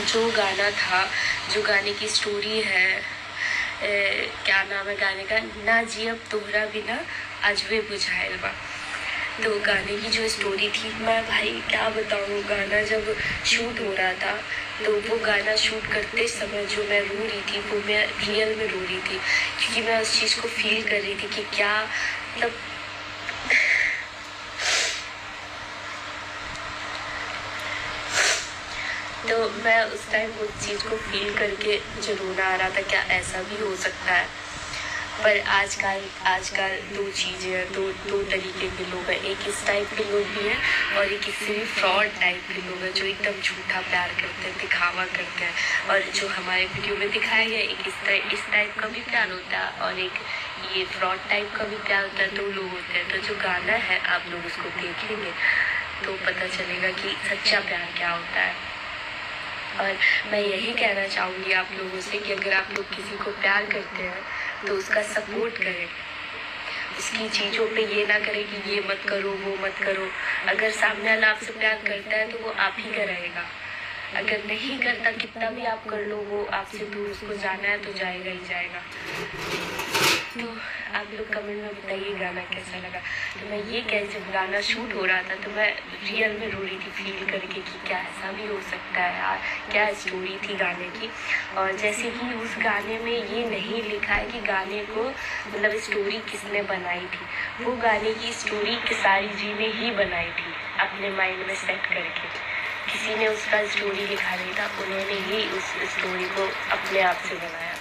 जो गाना था, जो गाने की स्टोरी है, क्या नाम है गाने का, ना जियब तोहरा बिना आज वे बुझाइल बा। तो गाने की जो स्टोरी थी, मैं भाई क्या बताऊँ, गाना जब शूट हो रहा था तो वो गाना शूट करते समय जो मैं रो रही थी वो मैं रियल में रो रही थी, क्योंकि मैं उस चीज़ को फील कर रही थी कि क्या मतलब तो मैं उस टाइम उस चीज़ को फील करके मुझे रोना आ रहा था, क्या ऐसा भी हो सकता है। पर आजकल दो चीज़ें हैं, दो तरीके के लोग हैं, एक इस टाइप के लोग भी हैं और एक इससे भी फ्रॉड टाइप के लोग हैं जो एकदम झूठा प्यार करते हैं, दिखावा करते हैं। और जो हमारे वीडियो में दिखाया गया एक इस टाइप का भी प्यार होता है और एक ये फ्रॉड टाइप का भी प्यार होता है, दो लोग होते हैं। तो जो गाना है आप लोग उसको देखेंगे तो पता चलेगा कि सच्चा प्यार क्या होता है। और मैं यही कहना चाहूँगी आप लोगों से कि अगर आप लोग किसी को प्यार करते हैं तो उसका सपोर्ट करें, उसकी चीज़ों पे ये ना करें कि ये मत करो वो मत करो। अगर सामने वाला आपसे प्यार करता है तो वो आप ही का रहेगा, अगर नहीं करता कितना भी आप कर लो वो आपसे दूर, उसको जाना है तो जाएगा ही जाएगा। तो आप लोग कमेंट में बताइए गाना कैसा लगा। तो मैं ये कह, जब गाना शूट हो रहा था तो मैं रियल में रो रही थी फील करके कि क्या ऐसा भी हो सकता है यार, क्या स्टोरी थी गाने की। और जैसे कि उस गाने में ये नहीं लिखा है कि गाने को मतलब स्टोरी किसने बनाई थी, वो गाने की स्टोरी खेसारी जी ने ही बनाई थी अपने माइंड में सेट करके। किसी ने उसका स्टोरी लिखा नहीं था, उन्होंने ही उस स्टोरी को अपने आप से बनाया।